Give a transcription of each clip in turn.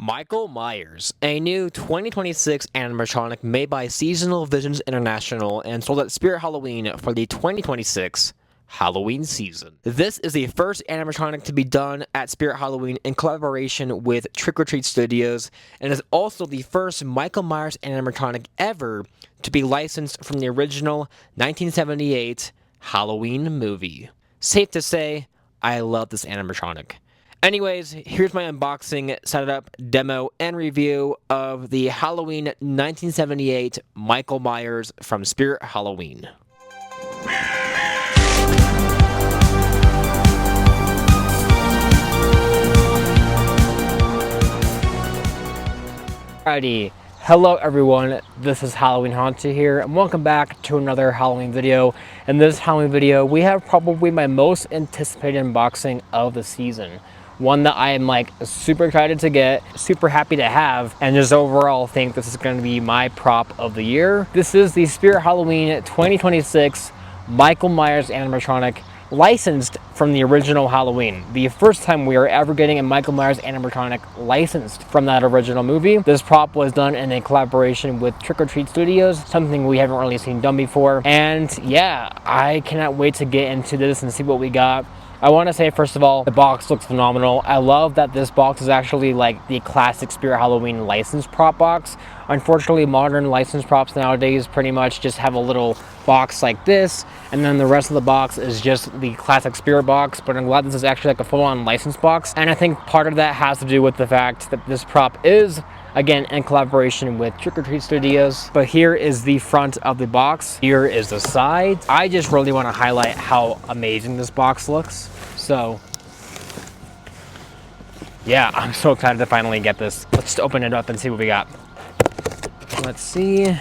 Michael Myers, a new 2026 animatronic made by Seasonal Visions International and sold at Spirit Halloween for the 2026 Halloween season. This is the first animatronic to be done at Spirit Halloween in collaboration with Trick or Treat Studios, and is also the first Michael Myers animatronic ever to be licensed from the original 1978 Halloween movie. Safe to say, I love this animatronic. Anyways, here's my unboxing, setup, demo, and review of the Halloween 1978 Michael Myers from Spirit Halloween. Alrighty, hello everyone, this is Halloween Haunted here, and welcome back to another Halloween video. In this Halloween video, we have probably my most anticipated unboxing of the season. One that I am super excited to get, super happy to have, and just overall think this is going to be my prop of the year. This is the Spirit Halloween 2026 Michael Myers animatronic, licensed from the original Halloween. The first time we are ever getting a Michael Myers animatronic licensed from that original movie. This prop was done in a collaboration with Trick or Treat Studios, something we haven't really seen done before. And yeah, I cannot wait to get into this and see what we got. I want to say, first of all, the box looks phenomenal. I love that this box is actually like the classic Spirit Halloween licensed prop box. Unfortunately, modern licensed props nowadays pretty much just have a little box like this, and then the rest of the box is just the classic Spirit box. But I'm glad this is actually like a full-on licensed box, and I think part of that has to do with the fact that this prop is, again, in collaboration with Trick or Treat Studios. But here is the front of the box. Here is the side. I just really want to highlight how amazing this box looks. So yeah, I'm so excited to finally get this. Let's just open it up and see what we got. Let's see.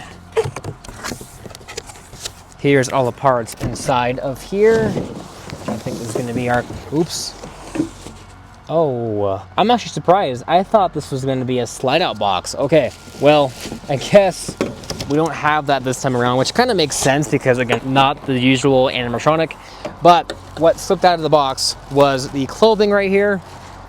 Here's all the parts inside of here. I think this is going to be our... Oops. Oh, I'm actually surprised. I thought this was going to be a slide-out box. Okay, well, I guess we don't have that this time around, which kind of makes sense because, again, not the usual animatronic. But what slipped out of the box was the clothing right here,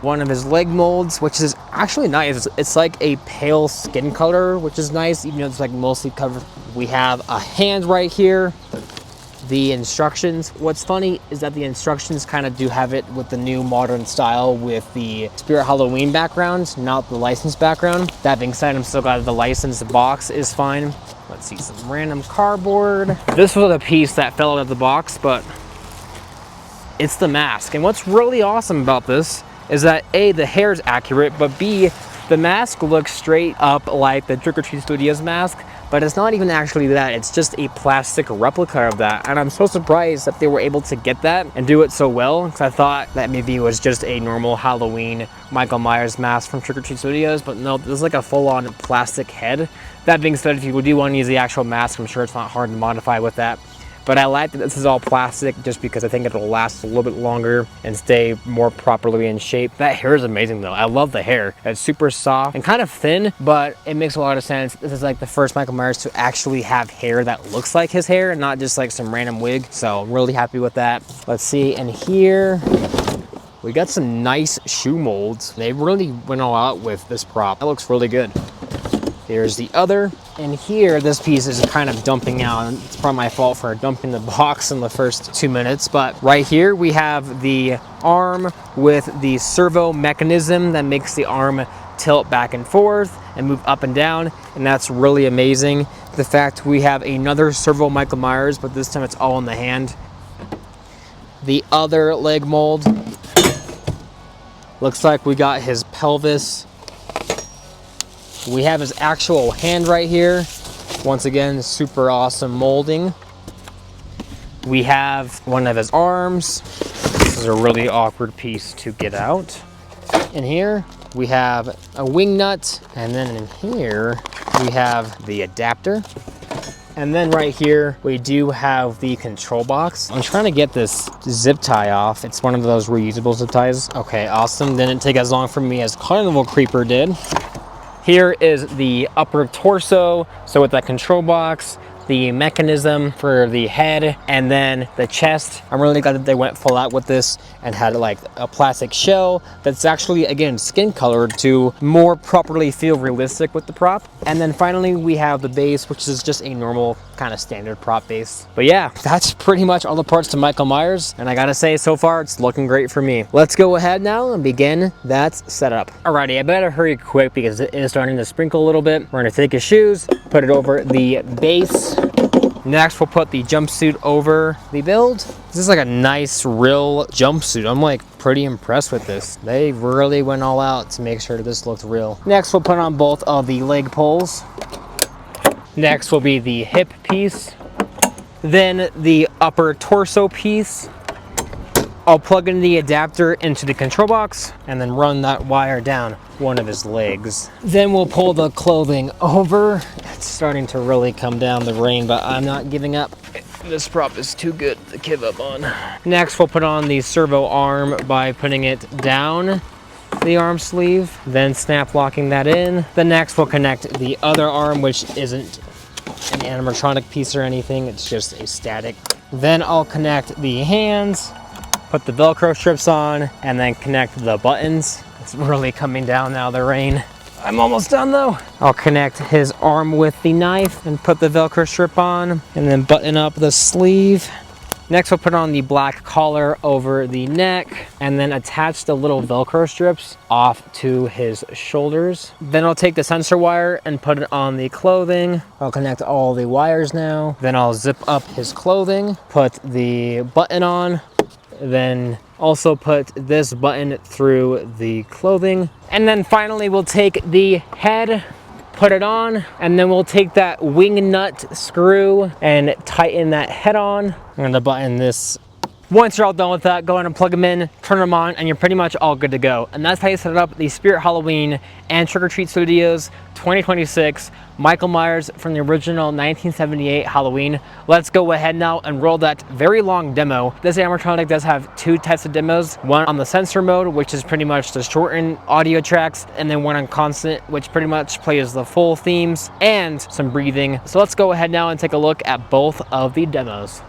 one of his leg molds, which is actually nice. It's like a pale skin color, which is nice, even though it's like mostly covered. We have a hand right here. The instructions. What's funny is that the instructions kind of do have it with the new modern style with the Spirit Halloween background, not the licensed background. That being said, I'm so glad that the licensed box is fine. Let's see, some random cardboard. This was a piece that fell out of the box, but it's the mask. And what's really awesome about this is that A, the hair is accurate, but B, the mask looks straight up like the Trick or Treat Studios mask, but it's not even actually that. It's just a plastic replica of that. And I'm so surprised that they were able to get that and do it so well, because I thought that maybe it was just a normal Halloween Michael Myers mask from Trick or Treat Studios, but no, this is like a full-on plastic head. That being said, if you do want to use the actual mask, I'm sure it's not hard to modify with that. But I like that this is all plastic just because I think it'll last a little bit longer and stay more properly in shape. That hair is amazing though. I love the hair. It's super soft and kind of thin, but it makes a lot of sense. This is like the first Michael Myers to actually have hair that looks like his hair and not just like some random wig. So I'm really happy with that. Let's see, and here we got some nice shoe molds. They really went all out with this prop. That looks really good. Here's the other, and here this piece is kind of dumping out. It's probably my fault for dumping the box in the first 2 minutes, but right here we have the arm with the servo mechanism that makes the arm tilt back and forth and move up and down, and that's really amazing. The fact we have another servo Michael Myers, but this time it's all in the hand. The other leg mold, looks like we got his pelvis. We have his actual hand right here. Once again, super awesome molding. We have one of his arms. This is a really awkward piece to get out. In here, we have a wing nut. And then in here, we have the adapter. And then right here, we do have the control box. I'm trying to get this zip tie off. It's one of those reusable zip ties. Okay, awesome. Didn't take as long for me as Carnival Creeper did. Here is the upper torso, so with that control box, the mechanism for the head, and then the chest. I'm really glad that they went full out with this and had like a plastic shell that's actually, again, skin colored to more properly feel realistic with the prop. And then finally we have the base, which is just a normal kind of standard prop base. But yeah, that's pretty much all the parts to Michael Myers, and I gotta say, so far it's looking great for me. Let's go ahead now and begin that setup. Alrighty, I better hurry quick because it is starting to sprinkle a little bit. We're gonna take his shoes, put it over the base. Next, we'll put the jumpsuit over the build. This is like a nice, real jumpsuit. I'm like pretty impressed with this. They really went all out to make sure this looked real. Next, we'll put on both of the leg poles. Next will be the hip piece. Then the upper torso piece. I'll plug in the adapter into the control box and then run that wire down one of his legs. Then we'll pull the clothing over. It's starting to really come down the rain, but I'm not giving up. This prop is too good to give up on. Next, we'll put on the servo arm by putting it down the arm sleeve, then snap locking that in. Then next, we'll connect the other arm, which isn't an animatronic piece or anything. It's just a static. Then I'll connect the hands, put the Velcro strips on, and then connect the buttons. It's really coming down now, the rain. I'm almost done though. I'll connect his arm with the knife and put the Velcro strip on, and then button up the sleeve. Next, we'll put on the black collar over the neck, and then attach the little Velcro strips off to his shoulders. Then I'll take the sensor wire and put it on the clothing. I'll connect all the wires now. Then I'll zip up his clothing, put the button on, then also put this button through the clothing. And then finally, we'll take the head, put it on, and then we'll take that wing nut screw and tighten that head on. I'm gonna button this. Once you're all done with that, go ahead and plug them in, turn them on, and you're pretty much all good to go. And that's how you set up the Spirit Halloween and Trick or Treat Studios 2026 Michael Myers from the original 1978 Halloween. Let's go ahead now and roll that very long demo. This animatronic does have two types of demos. One on the sensor mode, which is pretty much the shortened audio tracks, and then one on constant, which pretty much plays the full themes and some breathing. So let's go ahead now and take a look at both of the demos.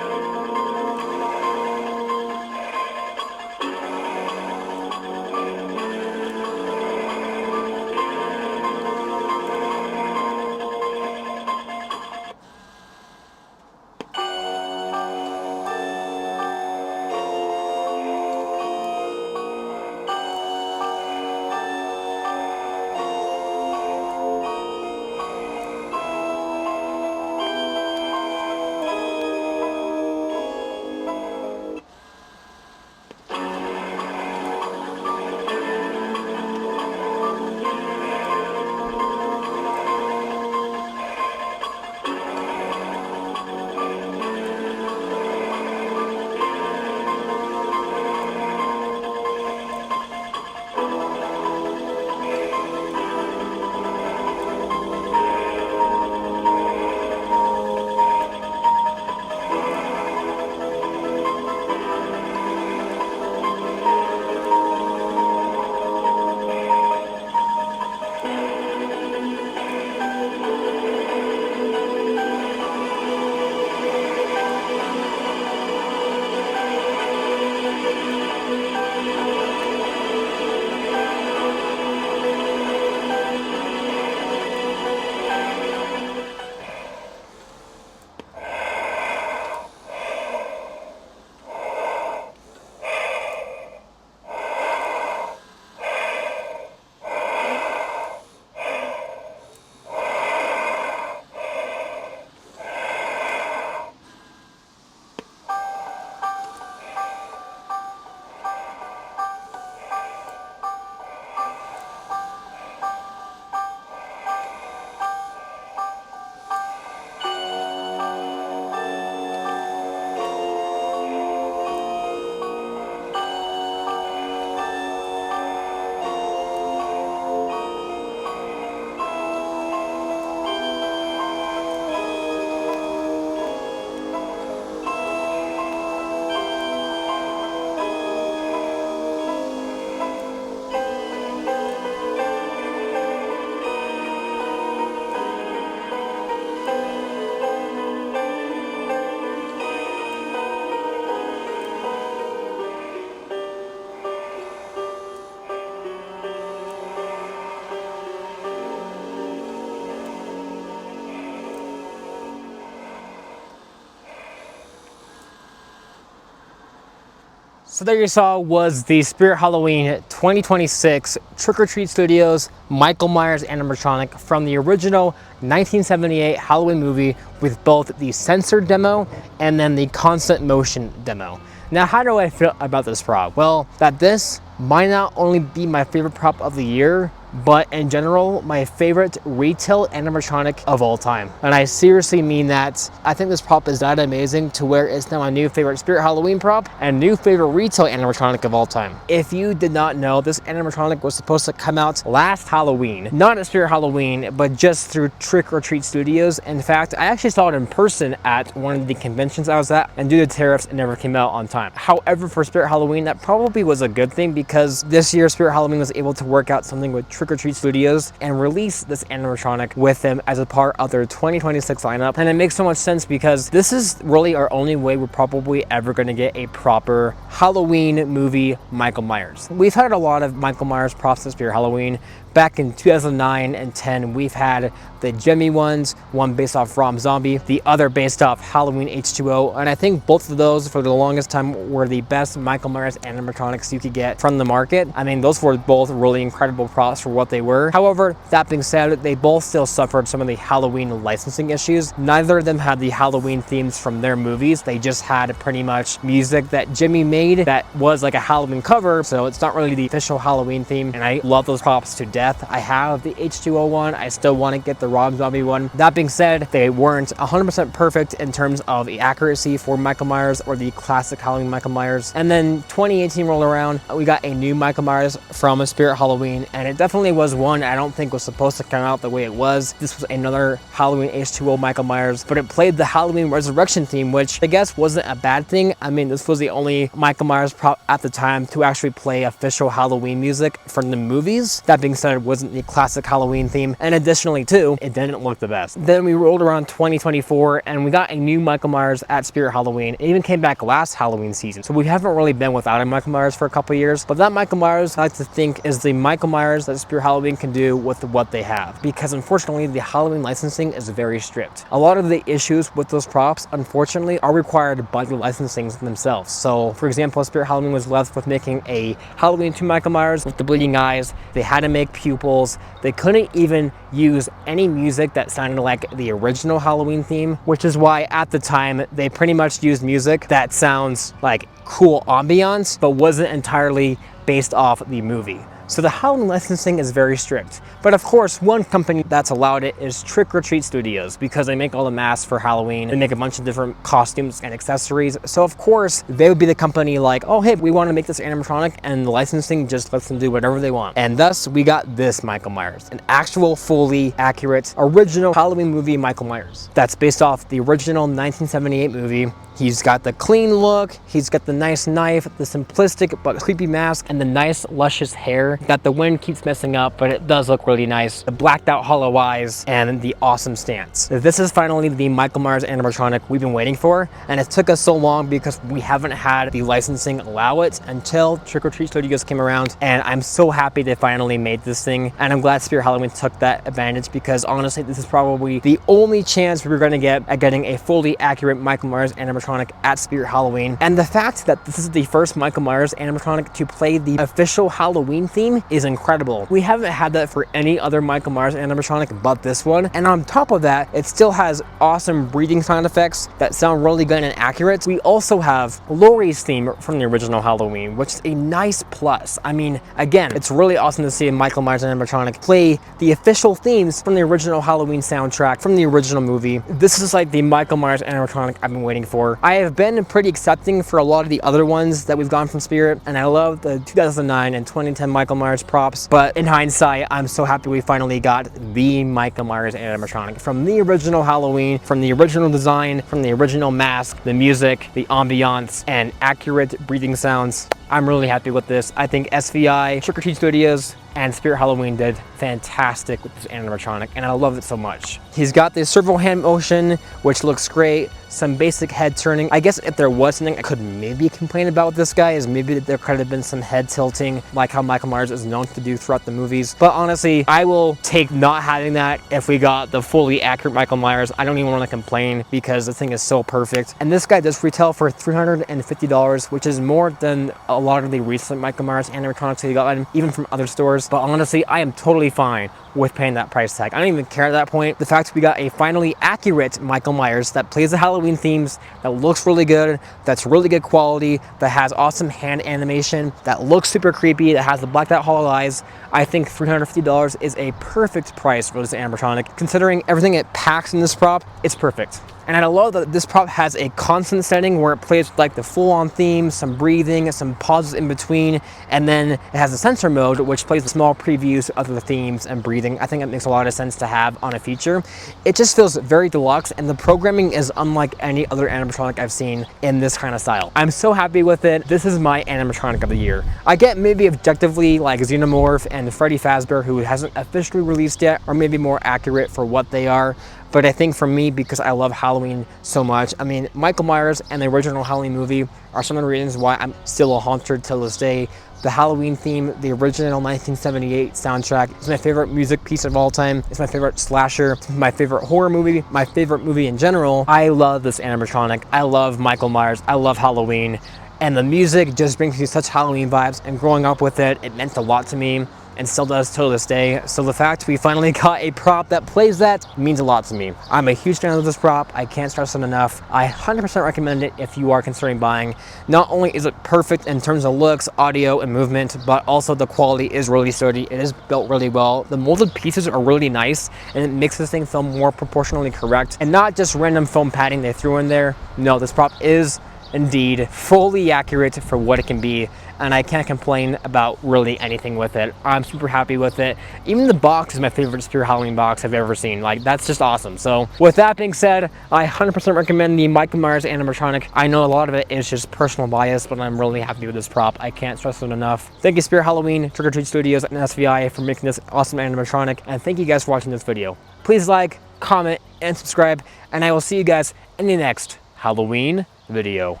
So there you saw was the Spirit Halloween 2026 Trick or Treat Studios Michael Myers animatronic from the original 1978 Halloween movie, with both the censored demo and then the constant motion demo. Now, how do I feel about this prop? Well, that this might not only be my favorite prop of the year, but in general, my favorite retail animatronic of all time. And I seriously mean that. I think this prop is that amazing to where it's now my new favorite Spirit Halloween prop and new favorite retail animatronic of all time. If you did not know, this animatronic was supposed to come out last Halloween, not at Spirit Halloween, but just through Trick or Treat Studios. In fact, I actually saw it in person at one of the conventions I was at, and due to tariffs, it never came out on time. However, for Spirit Halloween, that probably was a good thing, because this year Spirit Halloween was able to work out something with Trick or Treat Studios and release this animatronic with them as a part of their 2026 lineup. And it makes so much sense, because this is really our only way we're probably ever going to get a proper Halloween movie Michael Myers. We've had a lot of Michael Myers props this Spirit Halloween. Back in 2009 and 10, we've had the Jimmy ones, one based off Rob Zombie, the other based off Halloween H2O, and I think both of those for the longest time were the best Michael Myers animatronics you could get from the market. I mean, those were both really incredible props for what they were. However, that being said, they both still suffered some of the Halloween licensing issues. Neither of them had the Halloween themes from their movies. They just had pretty much music that Jimmy made that was like a Halloween cover, so it's not really the official Halloween theme, and I love those props to death. I have the H2O one. I still want to get the Rob Zombie one. That being said, they weren't 100% perfect in terms of the accuracy for Michael Myers or the classic Halloween Michael Myers. And then 2018 rolled around, we got a new Michael Myers from a Spirit Halloween, and it definitely was one I don't think was supposed to come out the way it was. This was another Halloween H2O Michael Myers, but it played the Halloween Resurrection theme, which I guess wasn't a bad thing. I mean, this was the only Michael Myers prop at the time to actually play official Halloween music from the movies. That being said, it wasn't the classic Halloween theme, and additionally too, it didn't look the best. Then we rolled around 2024 and we got a new Michael Myers at Spirit Halloween. It even came back last Halloween season, so we haven't really been without a Michael Myers for a couple years. But that Michael Myers, I like to think, is the Michael Myers that Spirit Halloween can do with what they have, because unfortunately the Halloween licensing is very strict. A lot of the issues with those props, unfortunately, are required by the licensing themselves. So for example, Spirit Halloween was left with making a Halloween 2 Michael Myers with the bleeding eyes. They had to make pupils. They couldn't even use any music that sounded like the original Halloween theme, which is why at the time they pretty much used music that sounds like cool ambiance but wasn't entirely based off the movie. So the Halloween licensing is very strict. But of course, one company that's allowed it is Trick or Treat Studios, because they make all the masks for Halloween. They make a bunch of different costumes and accessories. So of course, they would be the company like, oh hey, we want to make this animatronic, and the licensing just lets them do whatever they want. And thus, we got this Michael Myers, an actual, fully accurate, original Halloween movie Michael Myers. That's based off the original 1978 movie. He's got the clean look, he's got the nice knife, the simplistic but creepy mask, and the nice luscious hair that the wind keeps messing up, but it does look really nice. The blacked out hollow eyes and the awesome stance. This is finally the Michael Myers animatronic we've been waiting for, and it took us so long because we haven't had the licensing allow it until Trick or Treat Studios came around, and I'm so happy they finally made this thing, and I'm glad Spirit Halloween took that advantage, because honestly, this is probably the only chance we're gonna get at getting a fully accurate Michael Myers animatronic at Spirit Halloween. And the fact that this is the first Michael Myers animatronic to play the official Halloween theme is incredible. We haven't had that for any other Michael Myers animatronic but this one. And on top of that, it still has awesome breathing sound effects that sound really good and accurate. We also have Laurie's theme from the original Halloween, which is a nice plus. I mean, again, it's really awesome to see a Michael Myers animatronic play the official themes from the original Halloween soundtrack from the original movie. This is like the Michael Myers animatronic I've been waiting for. I have been pretty accepting for a lot of the other ones that we've gone from Spirit, and I love the 2009 and 2010 Michael Myers props, but in hindsight, I'm so happy we finally got the Michael Myers animatronic from the original Halloween, from the original design, from the original mask, the music, the ambiance, and accurate breathing sounds. I'm really happy with this. I think SVI, Trick or Treat Studios, and Spirit Halloween did fantastic with this animatronic, and I love it so much. He's got the servo hand motion, which looks great. some basic head turning. I guess if there was something I could maybe complain about with this guy is maybe that there could have been some head tilting like how Michael Myers is known to do throughout the movies. But honestly, I will take not having that if we got the fully accurate Michael Myers. I don't even want to complain because the thing is so perfect. And this guy does retail for $350, which is more than a lot of the recent Michael Myers animatronics that you got even from other stores. But honestly, I am totally fine with paying that price tag. I don't even care at that point. The fact we got a finally accurate Michael Myers that plays the Halloween themes, that looks really good, that's really good quality, that has awesome hand animation, that looks super creepy, that has the blacked out hollow eyes. I think $350 is a perfect price for this animatronic. Considering everything it packs in this prop, it's perfect. And I love that this prop has a constant setting where it plays with like the full-on theme, some breathing, some pauses in between, and then it has a sensor mode which plays small previews of the themes and breathing. I think it makes a lot of sense to have on a feature. It just feels very deluxe, and the programming is unlike any other animatronic I've seen in this kind of style. I'm so happy with it. This is my animatronic of the year. I get maybe objectively like Xenomorph and Freddy Fazbear, who hasn't officially released yet, or maybe more accurate for what they are. But I think for me, because I love Halloween so much, I mean, Michael Myers and the original Halloween movie are some of the reasons why I'm still a haunter till this day. The Halloween theme, the original 1978 soundtrack is my favorite music piece of all time. It's my favorite slasher, it's my favorite horror movie, my favorite movie in general. I love this animatronic. I love Michael Myers. I love Halloween. And the music just brings me such Halloween vibes. And growing up with it, it meant a lot to me. And still does till this day. So the fact we finally got a prop that plays that means a lot to me. I'm a huge fan of this prop. I can't stress it enough. I 100% recommend it if you are considering buying. Not only is it perfect in terms of looks, audio, and movement, but also the quality is really sturdy. It is built really well. The molded pieces are really nice, and it makes this thing feel more proportionally correct and not just random foam padding they threw in there. No, this prop is indeed fully accurate for what it can be, and I can't complain about really anything with it. I'm super happy with it. Even the box is my favorite Spirit Halloween box I've ever seen. Like, that's just awesome. So with that being said, I 100% recommend the Michael Myers animatronic. I know a lot of it is just personal bias, but I'm really happy with this prop. I can't stress it enough. Thank you Spirit Halloween, Trick or Treat Studios, and SVI for making this awesome animatronic, and thank you guys for watching this video. Please like, comment, and subscribe, and I will see you guys in the next Halloween video.